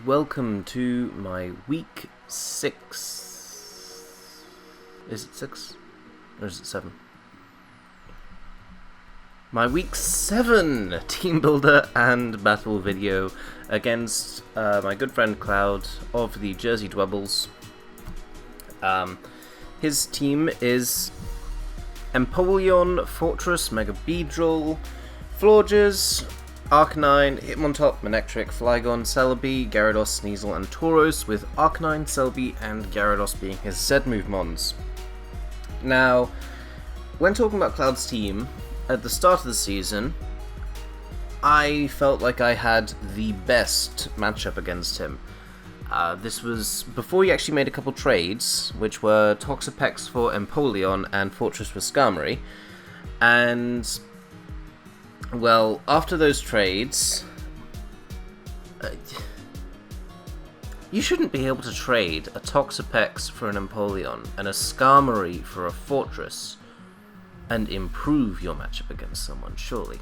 welcome to my week 6. Is it 6? Or is it 7? My week 7 Teambuilder and battle video against my good friend Cloud of the Jersey Dwebbles. His team is Empoleon, Fortress, Megabedral, Florges, Arcanine, Hitmontop, Manectric, Flygon, Celebi, Gyarados, Sneasel, and Tauros, with Arcanine, Celebi, and Gyarados being his Z-move mons. Now, when talking about Cloud's team, at the start of the season, I felt like I had the best matchup against him. This was before he actually made a couple trades, which were Toxapex for Empoleon and Fortress for Skarmory, and well, after those trades, you shouldn't be able to trade a Toxapex for an Empoleon and a Skarmory for a Fortress and improve your matchup against someone, surely.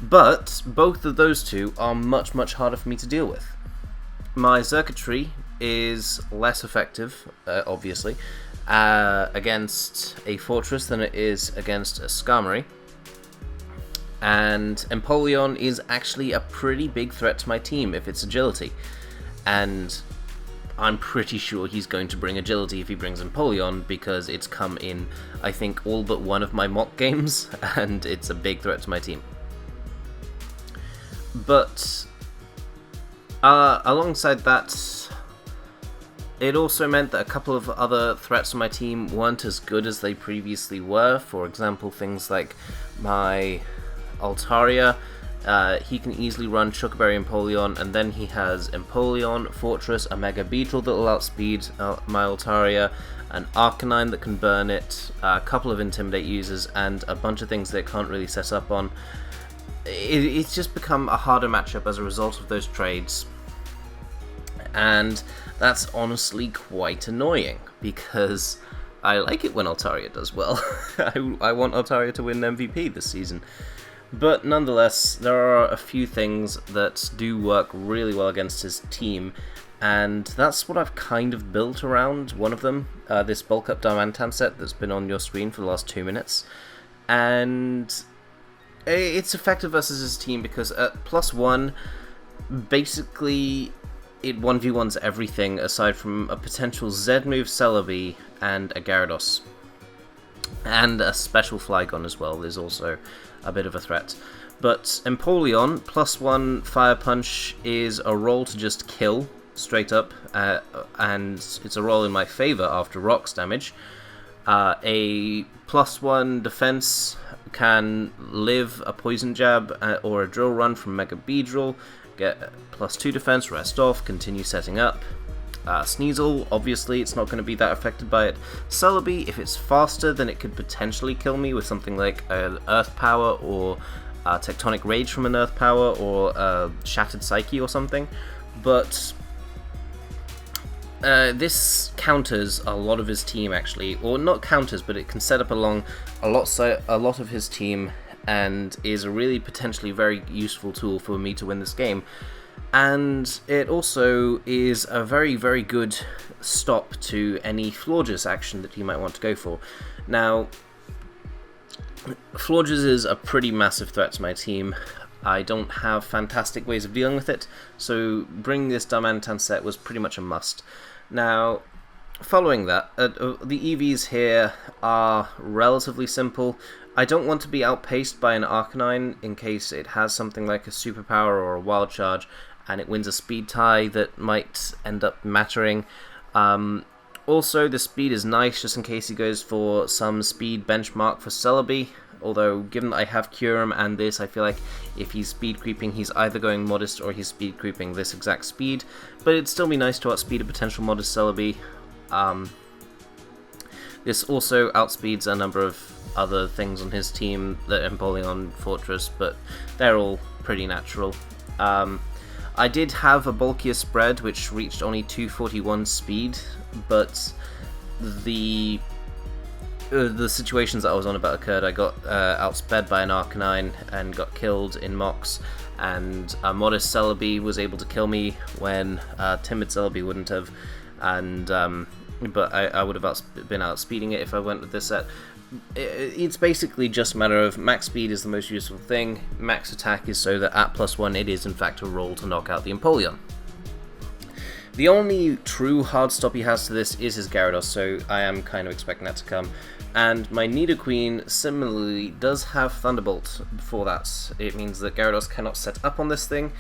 But both of those two are much, much harder for me to deal with. My circuitry is less effective, obviously, against a Fortress than it is against a Skarmory. And Empoleon is actually a pretty big threat to my team if it's agility. And I'm pretty sure he's going to bring agility if he brings Empoleon, because it's come in, I think, all but one of my mock games, and it's a big threat to my team. But alongside that, it also meant that a couple of other threats to my team weren't as good as they previously were. For example, things like my Altaria, he can easily run Chocoberry Empoleon, and then he has Empoleon, Fortress, a Megabedral that will outspeed my Altaria, an Arcanine that can burn it, a couple of Intimidate users, and a bunch of things they can't really set up on. It's just become a harder matchup as a result of those trades, and that's honestly quite annoying, because I like it when Altaria does well. I want Altaria to win MVP this season. But nonetheless, there are a few things that do work really well against his team, and that's what I've kind of built around one of them, this Bulk Up Diamantan set that's been on your screen for the last 2 minutes. And it's effective versus his team because at +1, basically it 1v1s everything aside from a potential Z-move Celebi and a Gyarados. And a special Flygon as well is also a bit of a threat. But Empoleon, +1 Fire Punch is a roll to just kill, straight up, and it's a roll in my favour after Rocks damage. A +1 defense can live a Poison Jab or a Drill Run from Megabedral, get +2 defense, rest off, continue setting up. Sneasel, obviously it's not going to be that affected by it. Celebi, if it's faster, then it could potentially kill me with something like an Earth Power or Tectonic Rage from an Earth Power or Shattered Psyche or something. But this counters a lot of his team actually, or not counters, but it can set up along a lot of his team and is a really potentially very useful tool for me to win this game. And it also is a very, very good stop to any Florges action that you might want to go for. Now, Florges is a pretty massive threat to my team. I don't have fantastic ways of dealing with it, so bringing this Diamantan set was pretty much a must. Now, following that, the EVs here are relatively simple. I don't want to be outpaced by an Arcanine in case it has something like a Superpower or a Wild Charge, and it wins a speed tie that might end up mattering. Also, the speed is nice just in case he goes for some speed benchmark for Celebi, although given that I have Kyurem and this, I feel like if he's speed creeping, he's either going modest or he's speed creeping this exact speed, but it'd still be nice to outspeed a potential modest Celebi. This also outspeeds a number of other things on his team, the Empoleon, Fortress, but they're all pretty natural. I did have a bulkier spread which reached only 241 speed, but the situations that I was on about occurred. I got outsped by an Arcanine and got killed in mocks, and a modest Celebi was able to kill me when timid Celebi wouldn't have, and but I would have been outspeeding it if I went with this set. It's basically just a matter of max speed is the most useful thing, max attack is so that at +1 it is in fact a roll to knock out the Empoleon. The only true hard stop he has to this is his Gyarados, so I am kind of expecting that to come. And my Nidoqueen similarly does have Thunderbolt for that. It means that Gyarados cannot set up on this thing,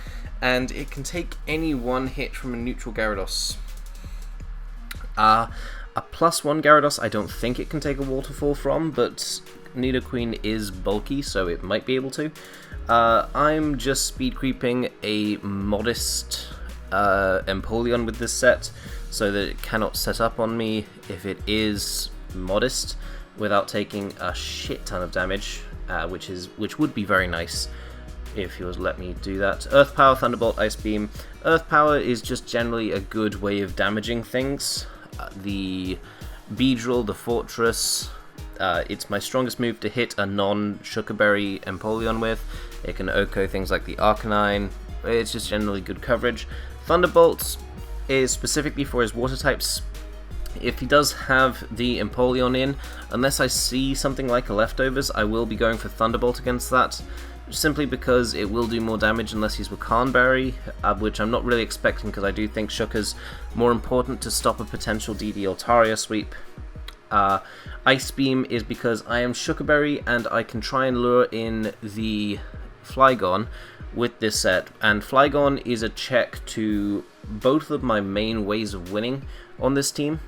and it can take any one hit from a neutral Gyarados. A +1 Gyarados I don't think it can take a waterfall from, but Nidoqueen is bulky, so it might be able to. I'm just speed creeping a modest Empoleon with this set, so that it cannot set up on me if it is modest, without taking a shit ton of damage, which would be very nice if he was let me do that. Earth Power, Thunderbolt, Ice Beam. Earth Power is just generally a good way of damaging things. The Beedrill, the Fortress, it's my strongest move to hit a non-Shucaberry Empoleon with. It can OHKO things like the Arcanine. It's just generally good coverage. Thunderbolt is specifically for his water types. If he does have the Empoleon in, unless I see something like a Leftovers, I will be going for Thunderbolt against that, simply because it will do more damage unless he's Wakanberry, which I'm not really expecting because I do think Shuka's more important to stop a potential DD Altaria sweep. Ice Beam is because I am Shucaberry and I can try and lure in the Flygon with this set, and Flygon is a check to both of my main ways of winning on this team,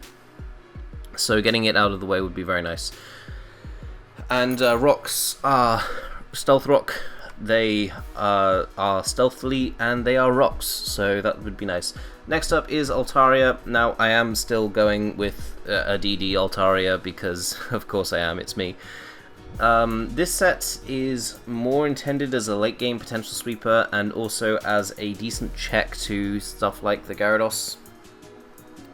so getting it out of the way would be very nice. And rocks are Stealth Rock. They are stealthily and they are rocks, so that would be nice. Next up is Altaria. Now I am still going with a DD Altaria because of course I am, it's me. This set is more intended as a late game potential sweeper and also as a decent check to stuff like the Gyarados.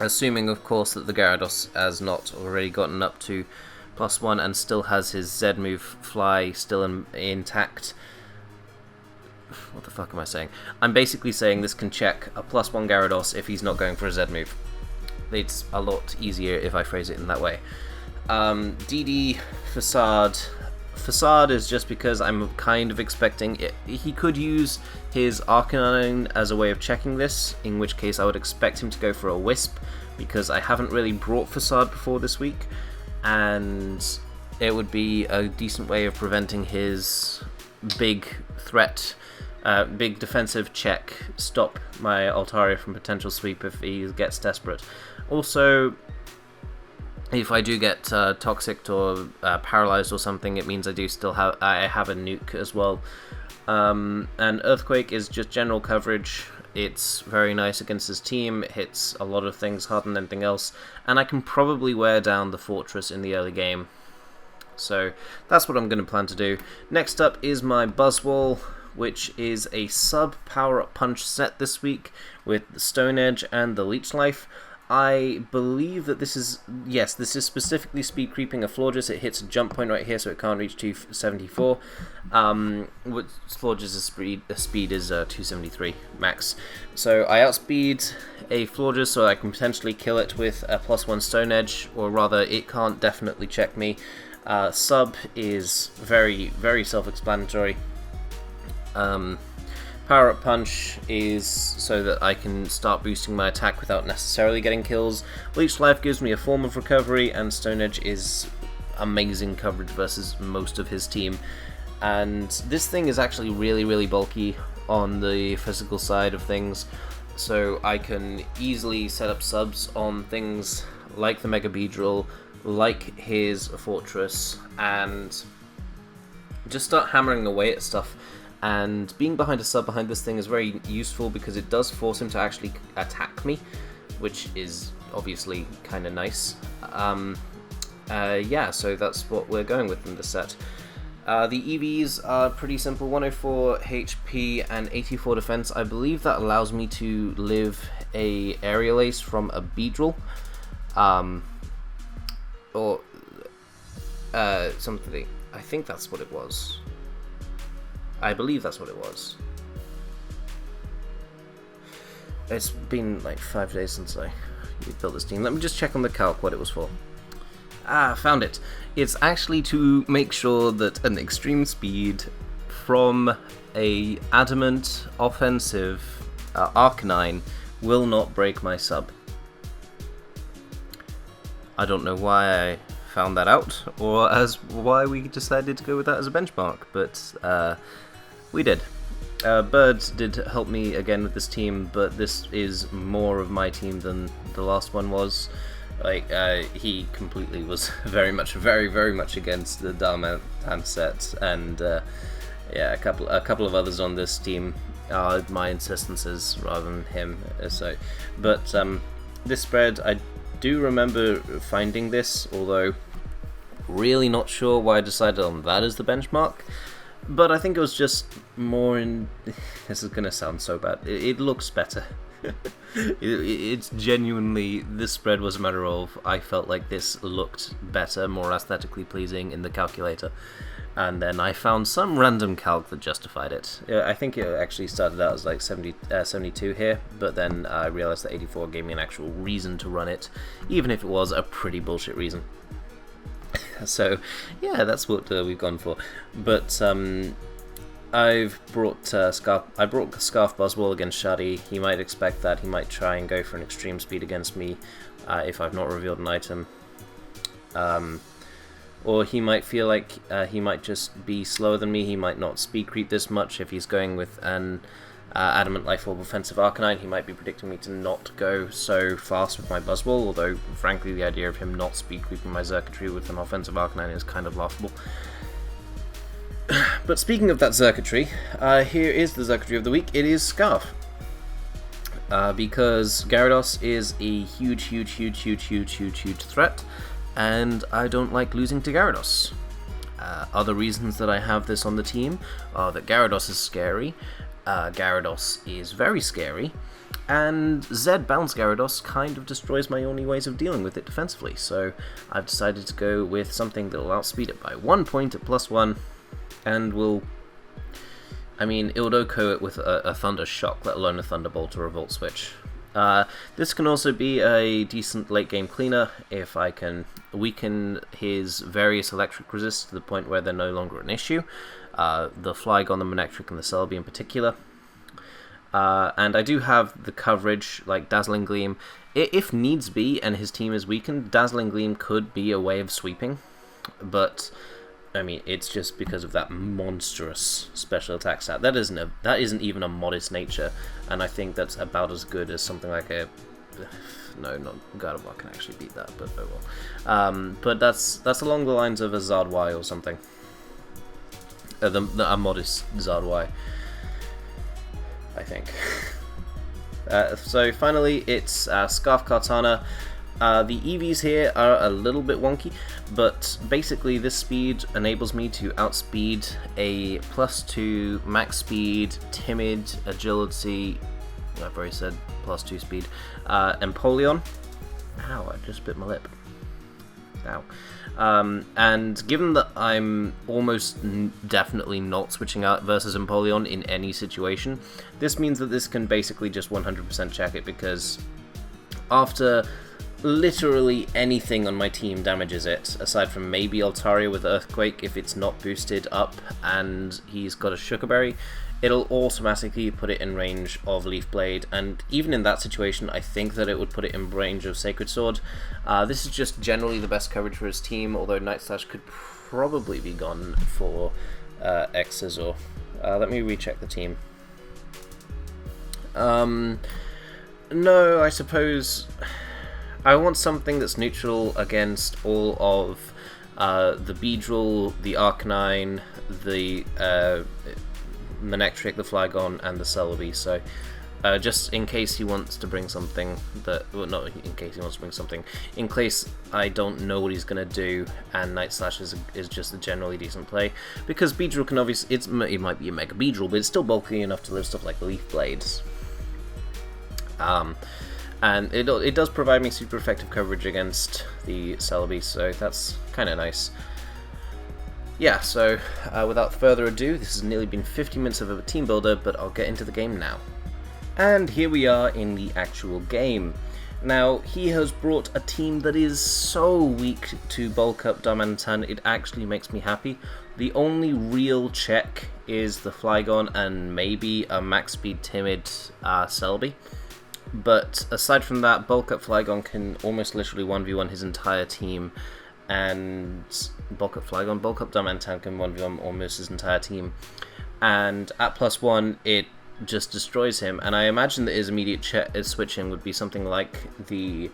Assuming of course that the Gyarados has not already gotten up to +1 and still has his Z move Fly still intact. What the fuck am I saying? I'm basically saying this can check a +1 Gyarados if he's not going for a Z move. It's a lot easier if I phrase it in that way. DD Facade. Facade is just because I'm kind of expecting it. He could use his Arcanine as a way of checking this, in which case I would expect him to go for a Wisp, because I haven't really brought Facade before this week, and it would be a decent way of preventing his big threat, big defensive check, stop my Altaria from potential sweep if he gets desperate. Also, if I do get toxic or paralyzed or something, it means I have a nuke as well. And Earthquake is just general coverage. It's very nice against his team. It hits a lot of things harder than anything else, and I can probably wear down the Fortress in the early game. So that's what I'm going to plan to do. Next up is my Buzzwole, which is a sub power-up punch set this week with the Stone Edge and the Leech Life. I believe that this is specifically speed creeping a Florges. It hits a jump point right here, so it can't reach 274. Florges' speed is 273 max. So I outspeed a Florges so I can potentially kill it with a +1 Stone Edge, or rather, it can't definitely check me. Sub is very, very self-explanatory. Power Up Punch is so that I can start boosting my attack without necessarily getting kills. Leech Life gives me a form of recovery, and Stone Edge is amazing coverage versus most of his team. And this thing is actually really, really bulky on the physical side of things, so I can easily set up subs on things like the Mega Beedrill, like his Fortress, and just start hammering away at stuff. And being behind a sub behind this thing is very useful because it does force him to actually attack me, which is obviously kind of nice. Yeah, so that's what we're going with in this set. The EVs are pretty simple, 104 HP and 84 defense. I believe that allows me to live a Aerial Ace from a Beedrill, or something. I think that's what it was. I believe that's what it was. It's been like 5 days since I built this team. Let me just check on the calc what it was for. Ah, found it. It's actually to make sure that an extreme speed from a adamant offensive Arcanine will not break my sub. I don't know why I found that out, or as why we decided to go with that as a benchmark, but we did. Bird did help me again with this team, but this is more of my team than the last one was. Like, he completely was very much against the Darmanitan set, and yeah, a couple of others on this team are my insistences rather than him. So, but this spread, I do remember finding this, although really not sure why I decided on that as the benchmark. But I think it was just more in... This is going to sound so bad. It looks better. It's genuinely... This spread was a matter of... I felt like this looked better, more aesthetically pleasing in the calculator. And then I found some random calc that justified it. I think it actually started out as like 72 here, but then I realized that 84 gave me an actual reason to run it, even if it was a pretty bullshit reason. So, yeah, that's what we've gone for. But I've brought Scarf. I brought Scarf Buzzwole against Shadi. He might expect that. He might try and go for an extreme speed against me if I've not revealed an item. Or he might feel like he might just be slower than me. He might not speed creep this much if he's going with an Adamant Life Orb offensive Arcanine. He might be predicting me to not go so fast with my Buzzwole, although frankly the idea of him not speed creeping my Xurkitree with an offensive Arcanine is kind of laughable. But speaking of that Xurkitree, here is the Xurkitree of the week. It is Scarf. Because Gyarados is a huge threat, and I don't like losing to Gyarados. Other reasons that I have this on the team are that Gyarados is scary, Gyarados is very scary, and Z-Bounce Gyarados kind of destroys my only ways of dealing with it defensively, so I've decided to go with something that will outspeed it by 1 point at +1, and will... I mean, it would OHKO it with a Thunder Shock, let alone a Thunderbolt or a Volt Switch. This can also be a decent late game cleaner if I can weaken his various electric resists to the point where they're no longer an issue. The Flygon, the Manectric, and the Celebi in particular. And I do have the coverage, like Dazzling Gleam. If needs be and his team is weakened, Dazzling Gleam could be a way of sweeping. But, I mean, it's just because of that monstrous special attack stat. That isn't even a modest nature, and I think that's about as good as something like a... No, not Gardevoir can actually beat that, but oh well. But that's along the lines of a Zardwai or something. A modest Zardwai, I think. So finally, it's Scarf Kartana. The EVs here are a little bit wonky, but basically this speed enables me to outspeed a +2 max speed, timid, agility, I've already said +2 speed, Empoleon. Ow, I just bit my lip. Ow. And given that I'm almost definitely not switching out versus Empoleon in any situation, this means that this can basically just 100% check it, because after literally anything on my team damages it, aside from maybe Altaria with Earthquake if it's not boosted up and he's got a Sugar Berry, it'll automatically put it in range of Leaf Blade, and even in that situation I think that it would put it in range of Sacred Sword. This is just generally the best coverage for his team, although Night Slash could probably be gone for X-Scissor. Let me recheck the team. No, I suppose... I want something that's neutral against all of the Beedrill, the Arcanine, the Manectric, the Flygon, and the Celebi. So, just in case he wants to bring something that... Well, not in case he wants to bring something. In case I don't know what he's going to do, and Night Slash is just a generally decent play. Because Beedrill can obviously... It might be a Mega Beedrill, but it's still bulky enough to live stuff like Leaf Blades. And it does provide me super effective coverage against the Celebi, so that's kind of nice. Yeah, so without further ado, this has nearly been 50 minutes of a team builder, but I'll get into the game now. And here we are in the actual game. Now, he has brought a team that is so weak to bulk up Diamantan, it actually makes me happy. The only real check is the Flygon and maybe a max speed timid Selby. But aside from that, bulk up Flygon can almost literally 1v1 his entire team, and bulk up Diamantan can 1v1 almost his entire team. And at +1, it just destroys him, and I imagine that his immediate switching would be something like the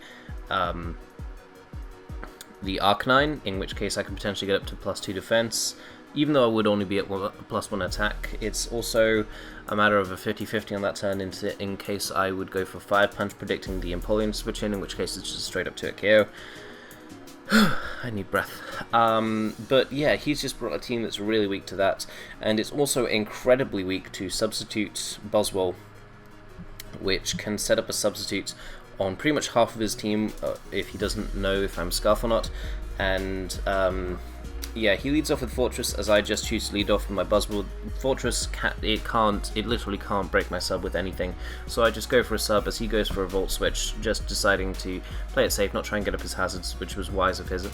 Arcanine, in which case I could potentially get up to +2 defense, even though I would only be at +1 attack. It's also a matter of a 50-50 on that turn in case I would go for Fire Punch, predicting the Empoleon switch in which case it's just straight up to a KO. I need breath. But yeah, he's just brought a team that's really weak to that, and it's also incredibly weak to Substitute Boswell, which can set up a substitute on pretty much half of his team if he doesn't know if I'm Scarf or not. And yeah, he leads off with Fortress, as I just choose to lead off with my Buzzword. Fortress, it literally can't break my sub with anything, so I just go for a sub as he goes for a Volt Switch, just deciding to play it safe, not try and get up his hazards, which was wise of his,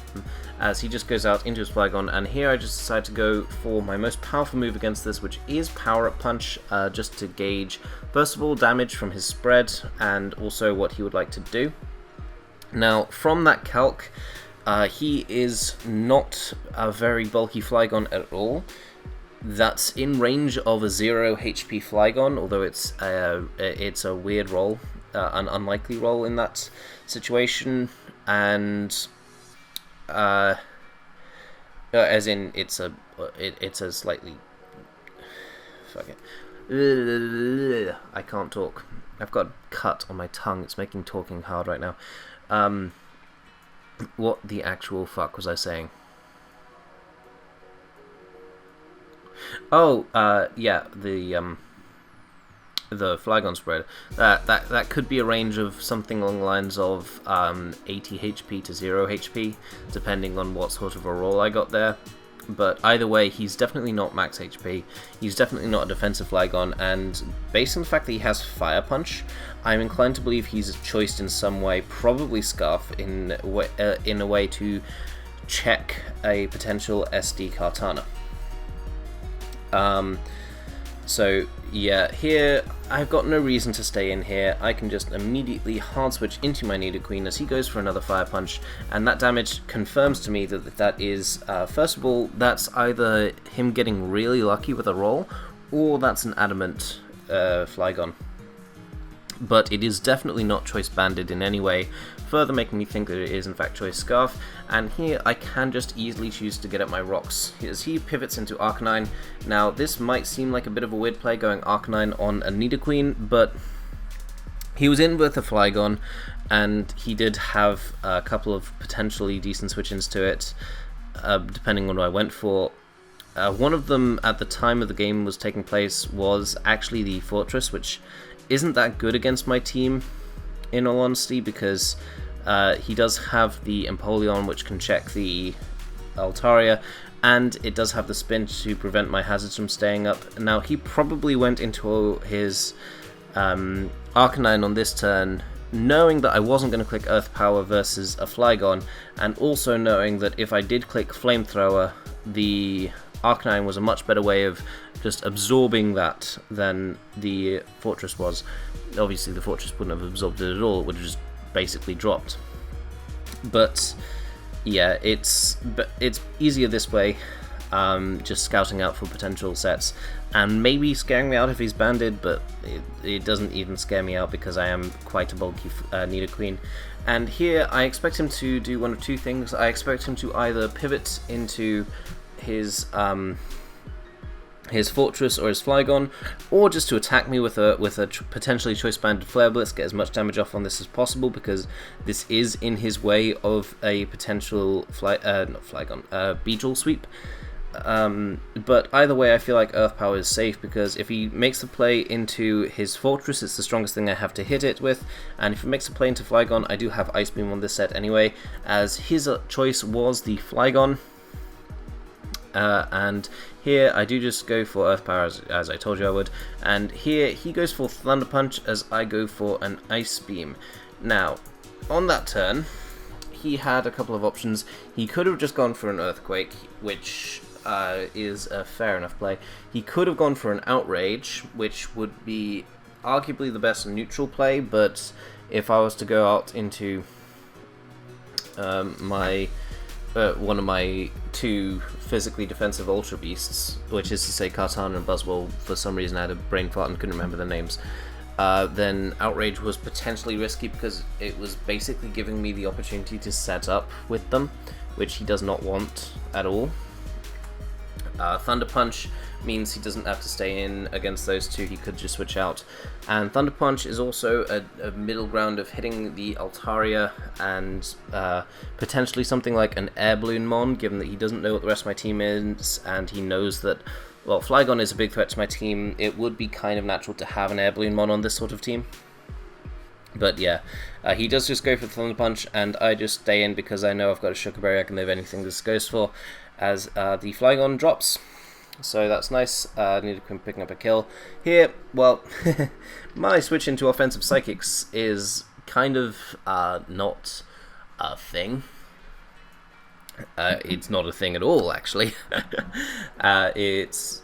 as he just goes out into his Flygon. And here I just decide to go for my most powerful move against this, which is Power Up Punch, just to gauge, first of all, damage from his spread, and also what he would like to do. Now, from that calc, he is not a very bulky Flygon at all. That's in range of a 0 HP Flygon, although it's a weird roll, an unlikely roll in that situation, and as in it's a slightly, fuck it, I can't talk. I've got a cut on my tongue. It's making talking hard right now. What the actual fuck was I saying? Oh, yeah, the Flygon spread. That could be a range of something along the lines of 80 HP to 0 HP, depending on what sort of a roll I got there. But either way, he's definitely not max HP, he's definitely not a defensive Flygon, and based on the fact that he has Fire Punch, I'm inclined to believe he's choiced in some way, probably Scarf, in a way to check a potential SD Kartana. So yeah, here I've got no reason to stay in here. I can just immediately hard switch into my Nidoqueen as he goes for another Fire Punch, and that damage confirms to me that that is, first of all, that's either him getting really lucky with a roll, or that's an Adamant Flygon. But it is definitely not Choice Banded in any way, further making me think that it is in fact Choice Scarf. And here I can just easily choose to get at my rocks, as he pivots into Arcanine. Now this might seem like a bit of a weird play, going Arcanine on a Nidoqueen, but he was in with a Flygon, and he did have a couple of potentially decent switch-ins to it, depending on what I went for. One of them at the time of the game was taking place was actually the Fortress, which isn't that good against my team, in all honesty, because he does have the Empoleon, which can check the Altaria, and it does have the spin to prevent my hazards from staying up. Now, he probably went into his Arcanine on this turn, knowing that I wasn't going to click Earth Power versus a Flygon, and also knowing that if I did click Flamethrower, the Arcanine was a much better way of just absorbing that than the Fortress was. Obviously the Fortress wouldn't have absorbed it at all, it would have just basically dropped. But yeah, it's easier this way, just scouting out for potential sets, and maybe scaring me out if he's banded, but it doesn't even scare me out because I am quite a bulky Nidoqueen. And here I expect him to do one of two things. I expect him to either pivot into his Fortress or his Flygon, or just to attack me with a potentially choice banded Flare Blitz, get as much damage off on this as possible, because this is in his way of a potential Beedrill sweep. But either way, I feel like Earth Power is safe, because if he makes the play into his Fortress, it's the strongest thing I have to hit it with, and if he makes a play into Flygon, I do have Ice Beam on this set anyway, as his choice was the Flygon. and here I do just go for Earth Power as I told you I would, and here he goes for Thunder Punch as I go for an Ice Beam. Now, on that turn, he had a couple of options. He could have just gone for an Earthquake, which is a fair enough play. He could have gone for an Outrage, which would be arguably the best neutral play, but if I was to go out into one of my two physically defensive Ultra Beasts, which is to say Kartana and Buzzwole, for some reason I had a brain fart and couldn't remember their names, then Outrage was potentially risky because it was basically giving me the opportunity to set up with them, which he does not want at all. Thunder Punch means he doesn't have to stay in against those two, he could just switch out. And Thunder Punch is also a middle ground of hitting the Altaria and potentially something like an Air Balloon Mon, given that he doesn't know what the rest of my team is, and he knows that, well, Flygon is a big threat to my team. It would be kind of natural to have an Air Balloon Mon on this sort of team. But yeah, he does just go for Thunder Punch, and I just stay in because I know I've got a Sugar Berry, I can live anything this goes for, as the Flygon drops. So that's nice. I need to picking up a kill. Here, well, my switch into offensive Psychics is kind of not a thing. It's not a thing at all, actually. It's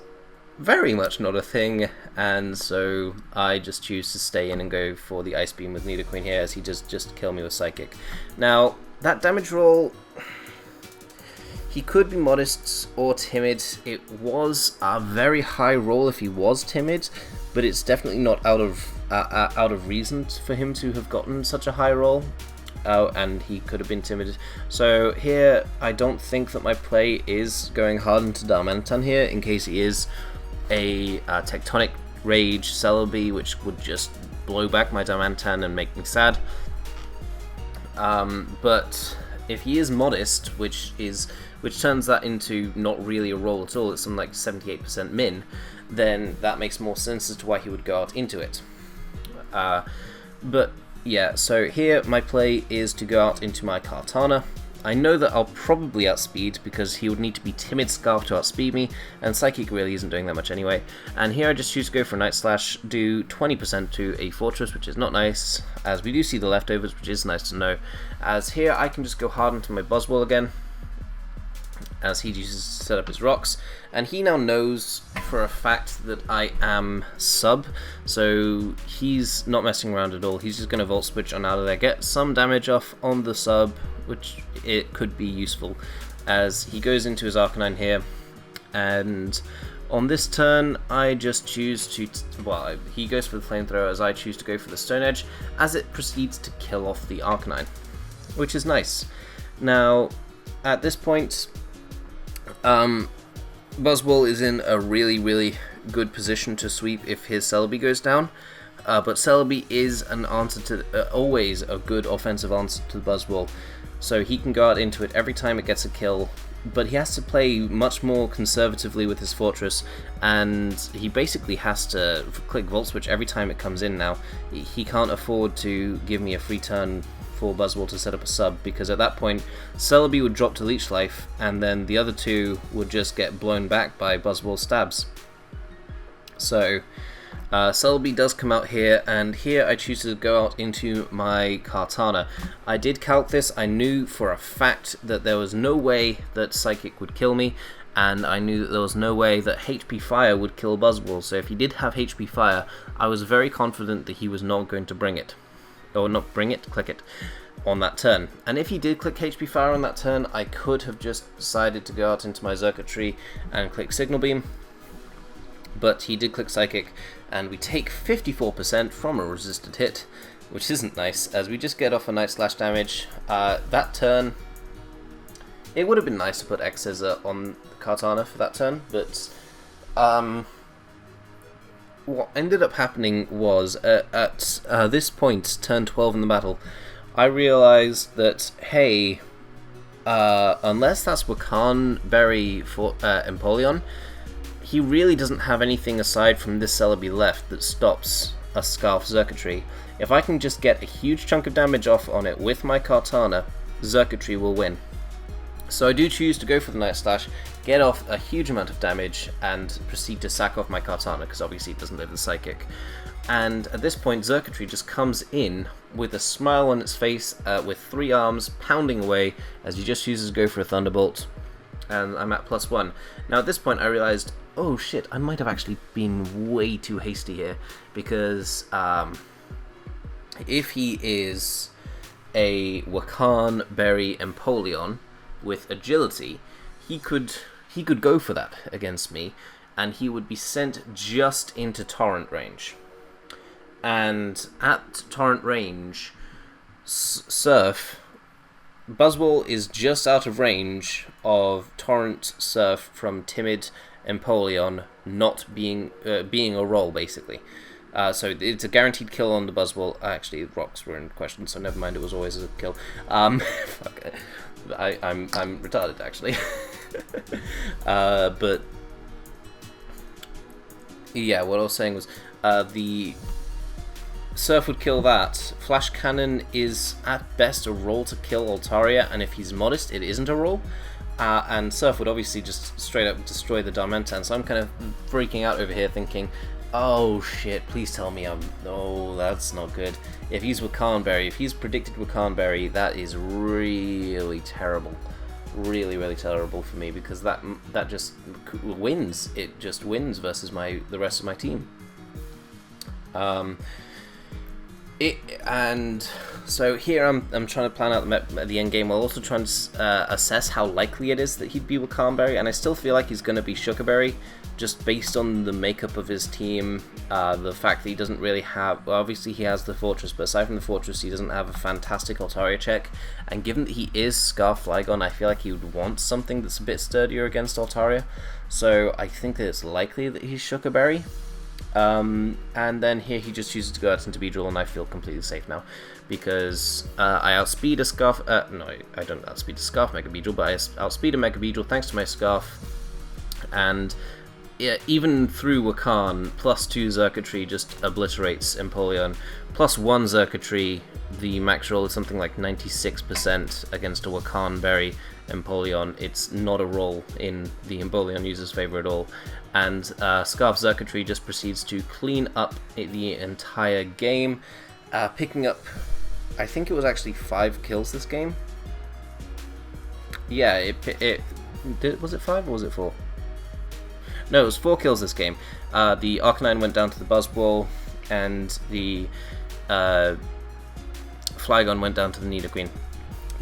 very much not a thing, and so I just choose to stay in and go for the Ice Beam with Nidoqueen here, as he just kill me with Psychic. Now, that damage roll, he could be modest or timid. It was a very high roll if he was timid, but it's definitely not out of reason for him to have gotten such a high roll. And he could have been timid. So here, I don't think that my play is going hard into Darmanitan here, in case he is a Tectonic Rage Celebi, which would just blow back my Darmanitan and make me sad. But if he is modest, which turns that into not really a roll at all, it's something like 78% min, then that makes more sense as to why he would go out into it. But yeah, so here my play is to go out into my Kartana. I know that I'll probably outspeed because he would need to be Timid Scarf to outspeed me, and Psychic really isn't doing that much anyway. And here I just choose to go for Night Slash, do 20% to a Fortress, which is not nice, as we do see the leftovers, which is nice to know. As here I can just go hard into my Buzzwole again, as he uses to set up his rocks, and he now knows for a fact that I am sub, so he's not messing around at all. He's just going to Volt Switch on out of there, get some damage off on the sub, which it could be useful, as he goes into his Arcanine here, and on this turn I just choose to, well, he goes for the Flamethrower as I choose to go for the Stone Edge, as it proceeds to kill off the Arcanine, which is nice. Now, at this point, Buzzwole is in a really, really good position to sweep if his Celebi goes down, but Celebi is an answer to always a good offensive answer to the Buzzwole, so he can go out into it every time it gets a kill, but he has to play much more conservatively with his Fortress, and he basically has to click Volt Switch every time it comes in now. He can't afford to give me a free turn for Buzzwole to set up a sub, because at that point Celebi would drop to Leech Life, and then the other two would just get blown back by Buzzwole stabs. So Celebi does come out here, and here I choose to go out into my Kartana. I did calc this. I knew for a fact that there was no way that Psychic would kill me, and I knew that there was no way that HP Fire would kill Buzzwole, so if he did have HP Fire, I was very confident that he was not going to bring it. Or not bring it, click it, on that turn. And if he did click HP Fire on that turn, I could have just decided to go out into my Xurkitree and click Signal Beam, but he did click Psychic, and we take 54% from a resisted hit, which isn't nice, as we just get off a Night Slash damage. That turn, it would have been nice to put X-Scissor on Kartana for that turn, but what ended up happening was, at this point, turn 12 in the battle, I realized that, hey, unless that's Wakan Berry for Empoleon, he really doesn't have anything aside from this Celebi left that stops a Scarf Xurkitree. If I can just get a huge chunk of damage off on it with my Kartana, Xurkitree will win. So I do choose to go for the Night Slash, get off a huge amount of damage, and proceed to sack off my Kartana, because obviously it doesn't live the Psychic. And at this point, Xurkitree just comes in with a smile on its face, with 3 arms, pounding away, as he just chooses to go for a Thunderbolt, and I'm at +1. Now at this point I realized, oh shit, I might have actually been way too hasty here, because if he is a Wakan Berry Empoleon with agility, he could go for that against me, and he would be sent just into Torrent range. And at Torrent range, Surf, Buzzwole is just out of range of Torrent Surf from Timid Empoleon not being a roll, basically. So it's a guaranteed kill on the Buzzwole. Actually, rocks were in question, so never mind, it was always a kill. Fuck, I'm retarded, actually. But yeah, what I was saying was the Surf would kill that. Flash Cannon is at best a roll to kill Altaria, and if he's modest, it isn't a roll. And Surf would obviously just straight up destroy the Darmanitan, so I'm kind of freaking out over here thinking, oh shit, please tell me oh, that's not good. If he's Wakan Berry, if he's predicted Wakan Berry, that is really terrible. Really, really terrible for me, because that just wins. It just wins versus the rest of my team. And so here I'm trying to plan out the end game while also trying to assess how likely it is that he'd be Wakan Berry, and I still feel like he's going to be Sugar Berry, just based on the makeup of his team, the fact that he doesn't really have, well, obviously he has the Fortress, but aside from the Fortress he doesn't have a fantastic Altaria check, and given that he is Scarf Flygon, I feel like he would want something that's a bit sturdier against Altaria, so I think that it's likely that he's Sugar Berry. And then here he just chooses to go out into Beedrill, and I feel completely safe now, because I outspeed a Scarf, no, I don't outspeed a Scarf Mega Beedrill, but I outspeed a Mega Beedrill thanks to my Scarf, and yeah, even through Wakan, +2 Xurkitree just obliterates Empoleon, +1 Xurkitree, the max roll is something like 96% against a Wakan Berry Empoleon. It's not a roll in the Empoleon user's favor at all, and Scarf Xurkitree just proceeds to clean up the entire game, picking up, I think it was actually 5 kills this game. Yeah, was it 5 or was it 4? No, it was 4 kills this game. The Arcanine went down to the Buzzwole, and the Flygon went down to the Nidoqueen.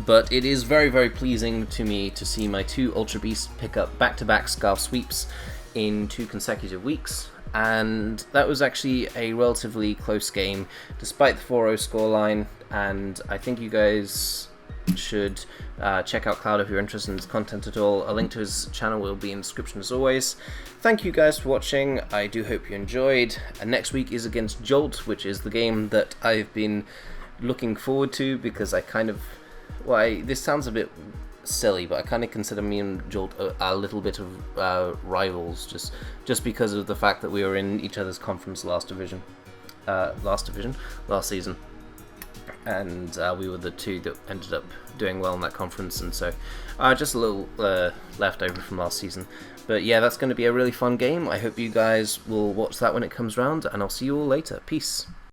But it is very, very pleasing to me to see my 2 Ultra Beasts pick up back-to-back Scarf sweeps in 2 consecutive weeks, and that was actually a relatively close game, despite the 4-0 scoreline, and I think you guys should check out Cloud if you're interested in his content at all. A link to his channel will be in the description as always. Thank you guys for watching, I do hope you enjoyed, and next week is against Jolt, which is the game that I've been looking forward to, because I kind of, well, this sounds a bit silly, but I kind of consider me and Jolt a little bit of rivals, just because of the fact that we were in each other's conference last season, and we were the 2 that ended up doing well in that conference, and so just a little leftover from last season. But yeah, that's going to be a really fun game. I hope you guys will watch that when it comes round, and I'll see you all later. Peace.